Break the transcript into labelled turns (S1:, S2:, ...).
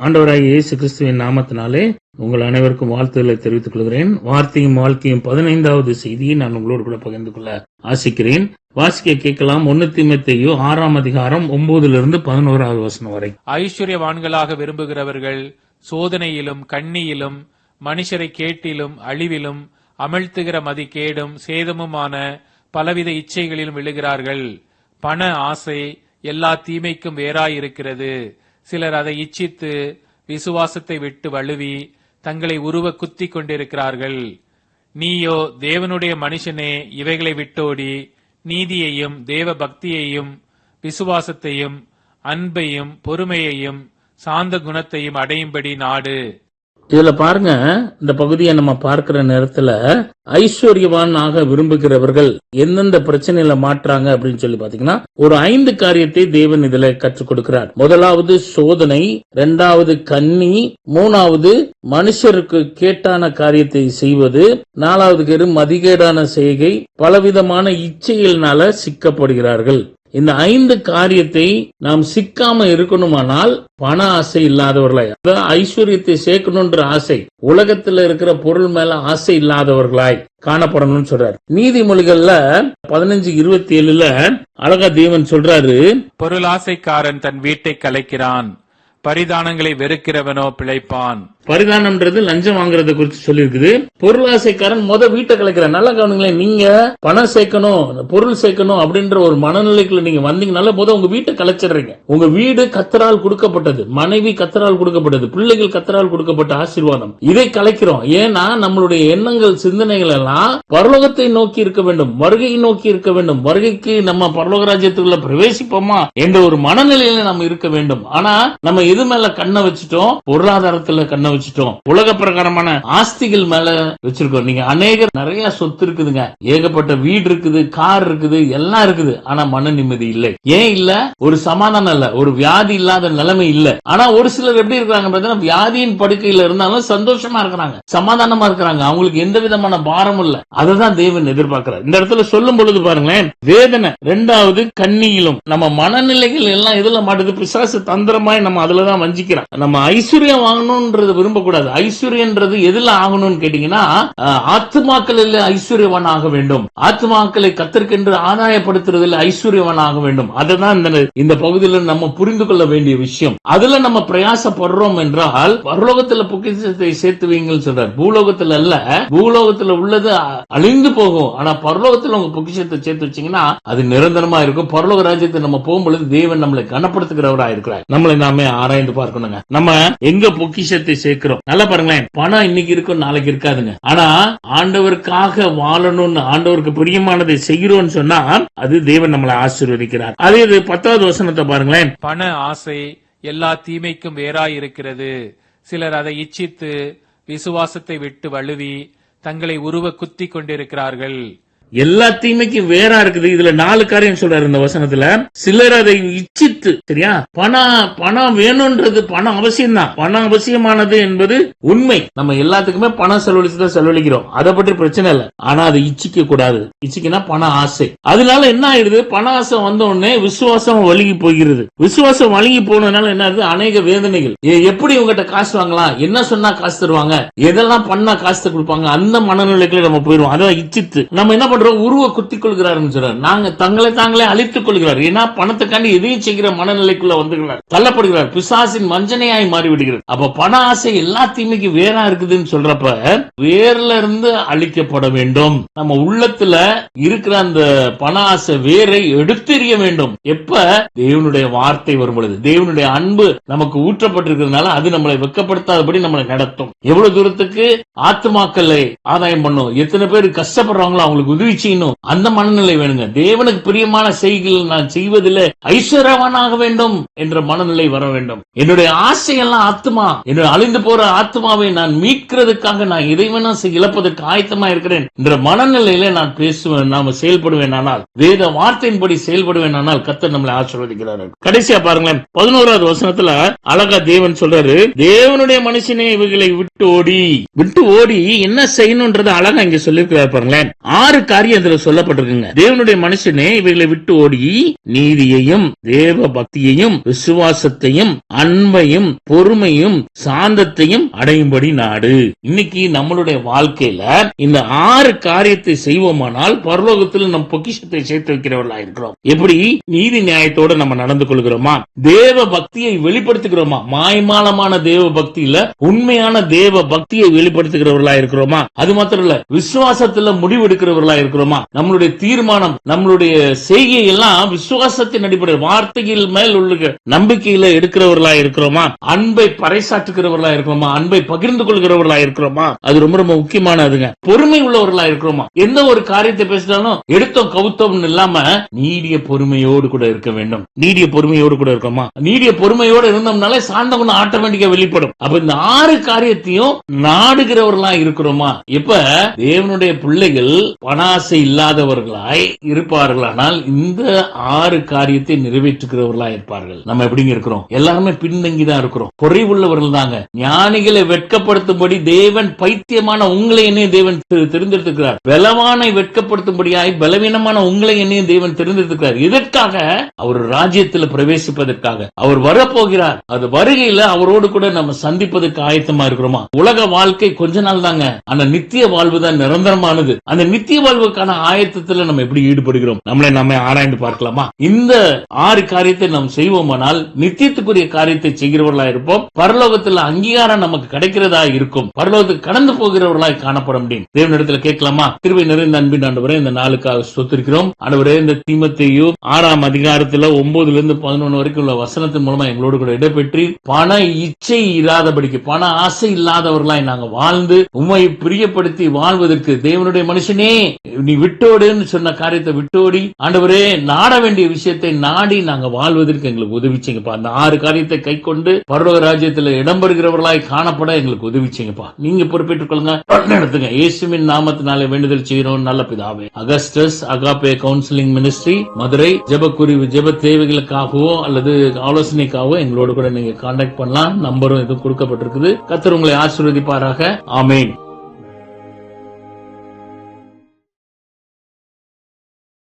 S1: ஆண்டவராகிய இயேசு கிறிஸ்துவின் நாமத்தினாலே உங்கள் அனைவருக்கும் வாழ்த்துக்களை தெரிவித்துக் கொள்கிறேன். வார்த்தையும் வாழ்க்கையும் 15வது செய்தியை நான் உங்களோடு கூட பகிர்ந்து கொள்ள ஆசிக்கிறேன். வாசிக்க கேட்கலாம். 1 தீமோத்தேயு 6ஆம் அதிகாரம் 9 - 11வது வசனம் வரை.
S2: ஐஸ்வர்யவான்களாக விரும்புகிறவர்கள் சோதனையிலும் கண்ணியிலும் மனுஷரை கேட்டிலும் அழிவிலும் அமிழ்த்துகிற மதிகேடும் சேதமுமான பலவித இச்சைகளிலும் விழுகிறார்கள். பண ஆசை எல்லா தீமைக்கும் வேறாயிருக்கிறது. சிலர் அதை இச்சித்து விசுவாசத்தை விட்டு வழுவி தங்களை உருவ குத்தி கொண்டிருக்கிறார்கள். நீயோ தேவனுடைய மனுஷனே, இவைகளை விட்டோடி நீதியையும் தேவ பக்தியையும் விசுவாசத்தையும் அன்பையும் பொறுமையையும் சாந்த குணத்தையும் அடையும்படி நாடு.
S1: இதுல பாருங்க, இந்த பகுதியை நம்ம பார்க்கிற நேரத்துல ஐஸ்வர்யவான் ஆக விரும்புகிறவர்கள் எந்தெந்த பிரச்சனையில மாற்றாங்க அப்படின்னு சொல்லி பாத்தீங்கன்னா, ஒரு 5 காரியத்தை தேவன் இதுல கற்றுக் கொடுக்கிறார். முதலாவது சோதனை, 2வது கன்னி, 3வது மனுஷருக்கு கேட்டான காரியத்தை செய்வது, 4வது மதிகேடான செய்கை, பலவிதமான இச்சைகளினால சிக்கப்படுகிறார்கள். இந்த 5 காரியத்தை நாம் சிக்காம இருக்கணுமானால் பண ஆசை இல்லாதவர்களாய், அதாவது ஐஸ்வர்யத்தை சேர்க்கணும்ன்ற ஆசை, உலகத்துல இருக்கிற பொருள் மேல ஆசை இல்லாதவர்களாய் காணப்படணும்னு சொல்றாரு. நீதிமொழிகள்ல 15:27 அழகா தேவன் சொல்றாரு,
S2: பொருளாசைக்காரன் தன் வீட்டை கலைக்கிறான், பரிதானங்களை வெறுக்கிறவனோ பிழைப்பான்.
S1: பரிதானம்ன்றது லஞ்சம் வாங்குறத குறித்து சொல்லி இருக்குது. பொருளாசைக்காரன் வீட்டை கலைக்கிறான். நல்லா கவனிங்களேன், நீங்க பணம் சேர்க்கணும், பொருள் சேர்க்கணும் அப்படின்ற ஒரு மனநிலைக்குள்ள நீங்க வந்தீங்கனால உங்க வீட்டை கலைச்சிடுறீங்க. உங்க வீடு கர்த்தரால் கொடுக்கப்பட்டது, மனைவி கர்த்தரால் கொடுக்கப்பட்டது, பிள்ளைகள் கர்த்தரால் கொடுக்கப்பட்ட ஆசீர்வாதம். இதை கலைக்கிறோம். ஏன்னா நம்மளுடைய எண்ணங்கள் சிந்தனைகள் எல்லாம் பரலோகத்தை நோக்கி இருக்க வேண்டும், வருகையை நோக்கி இருக்க வேண்டும். வருகைக்கு நம்ம பரலோக ராஜ்யத்துக்குள்ள பிரவேசிப்போமா என்ற ஒரு மனநிலையில நம்ம இருக்க வேண்டும். ஆனா நம்ம எது மேல கண்ணை வச்சுட்டோம்? பொருளாதாரத்துல கண்ணை வச்சுட்டோம், உலக பிரகாரமான ஆஸ்திகள் மேல வச்சிருக்கோம். நீங்க அநேகர் நிறைய சொத்து இருக்குதுங்க, ஏகப்பட்ட வீடு இருக்குது, கார் இருக்குது, எல்லாம் இருக்குது. ஆனா மன நிம்மதி இல்லை. ஏன் இல்ல? ஒரு சமாதானம் இல்ல, ஒரு வியாதி இல்லாத நிலைமை இல்ல. ஆனா ஒரு சிலர் எப்படி இருக்காங்க? வியாதியின் படுக்கையில இருந்தாலும் சந்தோஷமா இருக்கிறாங்க, சமாதானமா இருக்கிறாங்க, அவங்களுக்கு எந்த விதமான பாரமும் இல்ல. அதுதான் தேவன் எதிர்பார்க்கிறார். இந்த இடத்துல சொல்லும் பொழுது பாருங்களேன், வேதனை. 2வது கண்ணியிலும். நம்ம மனநிலைகள் எல்லாம் இதுல மாட்டுது. பிசாசு தந்திரமாய் நம்ம அதுலதான் வஞ்சிக்கிறான். நம்ம ஐஸ்வர்யம் வாங்கணும்ன்றது விரும்பக்கூடாது. ஐஸ்வர்யன்றது எதுல ஆகணும்னு கேட்டீங்கன்னா, ஆத்மாக்களில் ஐஸ்வர்யவான் ஆக வேண்டும். ஆத்மாக்களை கர்த்தருக்கென்று ஆதாயப்படுத்துறதுல ஐஸ்வர்யவான் ஆக வேண்டும். அதுதான் இந்த பகுதியில் நம்ம புரிந்து கொள்ள வேண்டிய விஷயம். அதுல நம்ம பிரயாசப்படுறோம் என்றால் பரலோகத்துல பொக்கிஷத்தை சேர்த்து வைங்கன்னு சொல்றார். பூலோகத்துல அல்ல, பூலோகத்துல உள்ளது அழிந்து போகும். ஆனா பரலோகத்துல உங்க பொக்கிஷத்தை சேர்த்து வச்சீங்கன்னா அது நிரந்தரமா இருக்கும். பரலோக ராஜ்யத்தை நம்ம போகும்பொழுது தேவன் நம்மளை கனப்படுத்துகிறவரா இருக்கிறார். நம்மளை நாமே ஆராய்ந்து பார்க்கணுங்க. நம்ம எங்க பொக்கிஷத்தை சேர்க்கிறோம்? நல்லா பாருங்களேன், பணம் இன்னைக்கு இருக்கும், நாளைக்கு இருக்காதுங்க. ஆனா ஆண்டவருக்காக வாழணும்னு, ஆண்டவருக்கு பிரியமானதை செய்கிறோம்னு சொன்னா அது தேவன் நம்மளை ஆசீர்வதிக்கிறார். அதே 10வது வசனத்தை பாருங்களேன்.
S2: பண ஆசை எல்லா தீமைக்கும் வேறாயிருக்கிறது. சிலர் அதை இச்சித்து விசுவாசத்தை விட்டு வழுவி தங்களை உருவ குத்தி கொண்டிருக்கிறார்கள்.
S1: எல்லா தீமைக்கும் வேறா இருக்குது. இதுல 4 காரியம் சொல்றாரு இந்த வசனத்துல. சிலர் அதை இச்சித்து, சரியா? பணம் வேணும்ன்றது பணம் அவசியம் தான், பணம் அவசியமானது என்பது உண்மை. நம்ம எல்லாத்துக்குமே பணம் செலவழிச்சுதான் செலவழிக்கிறோம், அதை பற்றி பிரச்சனை இல்லை. ஆனா அதை இச்சிக்க கூடாது. இச்சிக்கனா பண ஆசை. அதனால என்ன ஆயிடுது? பண ஆசை வந்த உடனே விசுவாசம் வழுகி போகிறது. விசுவாசம் வழுகி போனதுனால என்ன ஆகுது? அநேக வேதனைகள். எப்படி உங்ககிட்ட காசு வாங்கலாம், என்ன சொன்னா காசு தருவாங்க, எதெல்லாம் பண்ணா காசு கொடுப்பாங்க, அந்த மனநிலைக்குள்ள நம்ம போயிடுவோம். அதான் இச்சித்து நம்ம என்ன உருவ குத்திக் கொள்கிறார்கள் சொல்றார். நாங்க தங்களை தாங்களே அழித்துக் கொள்கிறார். ஏன்னா பணத்துக்காண்டி எதையும் செய்கிற மனநிலைக்குள்ள வந்துகிறார், தள்ளப்படுகிறார், பிசாசின் வஞ்சனையாய் மாறிவிடுகிறார். அப்ப பண ஆசை எல்லா தீமைக்கு வேறா இருக்குதுன்னு சொல்றப்ப வேர்ல இருந்து அழிக்கப்பட வேண்டும். நம்ம உள்ளத்துல இருக்கிற அந்த பண ஆசை வேரை எடுத்தெறிய வேண்டும். எப்ப? தேவனுடைய வார்த்தை வரும் பொழுது, தேவனுடைய அன்பு நமக்கு ஊற்றப்பட்டிருக்கிறதுனால அது நம்மளை வெட்கப்படுத்தாதபடி நம்மளை நடத்தும். எவ்வளவு தூரத்துக்கு ஆத்மாக்களை ஆதாயம் பண்ணும், எத்தனை பேர் கஷ்டப்படுறாங்களோ அவங்களுக்கு உதவி செய்யணும், அந்த மனநிலை வேணுங்க. தேவனுக்கு பிரியமான செய்கைகள் நான் செய்வதில்லை ஐஸ்வர்யவானாக வேண்டும் என்ற மனநிலை வர வேண்டும். என்னுடைய ஆசையெல்லாம் ஆத்மா, என்னுடைய அழிந்து போற ஆத்மாவை நான் மீட்கிறதுக்காக நான் இதை வேணா இழப்பதற்கு ஆயத்தமா இருக்கிறேன் என்ற மனநிலையில நான் பேசுவேன், நாம செயல்படுவேன். ஆனால் வேத வார்த்தையின்படி செயல்படுவேன். ஆனால் கர்த்தர் நம்மளை ஆசீர்வதிக்கிறார். கடைசியா பாருங்களேன், 11வது வசனத்துல அழகா தேவன் சொல்றாரு, தேவனுடைய மனுஷனே இவைகளை விட்டு ஓடி என்ன செய்யணும்ன்றத அழகா இங்க சொல்லியிருக்கிறார். பாருங்களேன், 6 காரியம் இதுல சொல்லப்பட்டிருக்குங்க. தேவனுடைய மனுஷனே, இவைகளை விட்டு ஓடி நீதியையும் தேவ பக்தியையும் விசுவாசத்தையும் அன்பையும் பொறுமையும் சாந்தத்தையும் அடையும்படி நாடு. இன்னைக்கு நம்மளுடைய வாழ்க்கையில இந்த 6 காரியத்தை செய்வோமானால் பரலோகத்தில் நம் பொக்கிஷத்தை சேர்த்து வைக்கிறவர்களா இருக்கிறோம். எப்படி? நீதி நியாயத்தோட நம்ம நடந்து கொள்கிறோமா? தேவ பக்தியை வெளிப்படுத்துகிறோமா? மாய்மாலமான தேவ பக்தி இல்ல, உண்மையான தேவ பக்தியை வெளிப்படுத்துகிறவர்களா இருக்கிறோமா? அது மாத்திரம் இல்ல, விசுவாசத்துல முடிவெடுக்கிறவர்களா இருக்கிறோமா? நம்மளுடைய தீர்மானம், நம்மளுடைய செய்கை எல்லாம் விசுவாசத்தின் அடிப்படையில் வார்த்தையில் மேல் உள்ள நம்பிக்கையில எடுக்கிறவர்களா இருக்கிறோமா? அன்பை பறைசாற்றுகிறவர்களா இருக்கிறோமா? அன்பை பகிர்ந்து கொள்கிறவர்களா இருக்கிறோமா? அது ரொம்ப ரொம்ப முக்கியமானதுங்க. பொறுமை உள்ளவர்களா இருக்கிறோமா? எந்த ஒரு காரியத்தை பேசினாலும் எடுத்தோம் கவுத்தோம் இல்லாம நீடிய பொறுமையோடு கூட இருக்க வேண்டும். நீடிய பொறுமையோடு கூட இருக்கோமா? நீடிய பொறுமையோடு இருந்தோம்னாலே சாந்த குணம் ஆட்டோமேட்டிக்கா வெளிப்படும். அப்ப இந்த 6 காரியத்தையும் நாடுகிறவர்களா இருக்கிறோமா? இப்ப தேவனுடைய பிள்ளைகள் பணாசை இல்லாதவர்களாய் இருப்பார்களானால் இந்த 6 காரியத்தை நிறைவேற்றுகிறவர்களா இருப்பார்கள். நம்ம எப்படிங்க இருக்கிறோம்? எல்லாருமே பின்தங்கிதான் இருக்கிறோம், குறைவுள்ளவர்கள் தாங்க. ஞானிகளை வெட்கப்படுத்தும்படி தேவன் பைத்தியமான உங்களை என்னையும் தேவன் தெரிந்தெடுத்திருக்கிறார். பலவானை வெட்கப்படுத்தும்படியாய் பலவீனமான உங்களை என்னையும் தேவன் தெரிந்தெடுத்திருக்கிறார். இதற்காக அவர் ராஜ்யத்தில் பிரவேசிப்பதற்காக அவர் வரப்போகிறார். அது வருகையில அவரோடு கூட நம்ம சந்திப்பதற்கு ஆயத்தமா இருக்கிறோமா? உலக வாழ்க்கை கொஞ்ச நாள் தாங்க, அந்த நித்திய வாழ்வு தான் நிரந்தரமானது. அந்த நித்திய வாழ்வுக்கான ஆயத்தத்தில் நம்ம எப்படி ஈடுபடுகிறோம்? நம்மளை நம்ம ஆராய்ந்து பார்க்கலாமா? இந்த 6 காரியத்தை நாம் செய்வோமானால் நித்தியத்துக்குரிய காரியத்தை செய்கிறவர்களா இருப்போம். பரலோகத்தில் அங்கீகாரம் நமக்கு கிடைக்கிறதா இருக்கும். பரலோகத்துக்கு கடந்து போகிறவர்களாய் காணப்பட முடியும். தேவனிடத்துல கேட்கலாமா? கிருபை நிறைந்த அன்பின் ஆண்டவரே, இந்த நாளுக்காக ஸ்தோத்திரிக்கிறோம். ஆண்டவரே, இந்த தீமோத்தேயு 6ஆம் அதிகாரத்துல 9-11 வரைக்கும் உள்ள வசனத்தின் மூலமா எங்களோடு கூட இடம்பெற்று பண இச்சை இராதபடிக்கு, பண ஆசை இல்லாதவர்களாய் நாங்க வாழ்ந்து உம்மை பிரியப்படுத்தி வாழ்வதற்கு தேவனுடைய மனுஷனே நீ விட்டோடுன்னு சொன்ன காரியத்தை விட்டோடி ஆண்டவரே நாட வேண்டிய விஷயத்தை நாடி நாங்க வாழ்வதற்கு எங்களுக்கு உதவிச்சிங்கப்பா. அந்த 6 காரியத்தை கை கொண்டு பரலோக ராஜ்யத்தில் இடம்பெறுகிறவர்களாய் காணப்பட எங்களுக்கு உதவிச்சிங்கப்பா. நீங்க பொறுப்பேற்றுக் கொள்ளுங்க, நடத்துங்க. இயேசுவின் நாமத்தினாலே வேண்டுதல் செய்கிறோம் நல்ல பிதாவே. Augustus agape counselling ministry, Madurai. ஜெபக்குறிவு ஜெப தேவைகளுக்காகவோ அல்லது ஆலோசனைக்காகவோ எங்களோடு கூட நீங்க கான்டாக்ட் பண்ணலாம். நம்பரும் எதுவும் கொடுக்கப்பட்டிருக்குது. கர்த்தர் உங்களை ஆசீர்வதிப்பாராக. ஆமென்.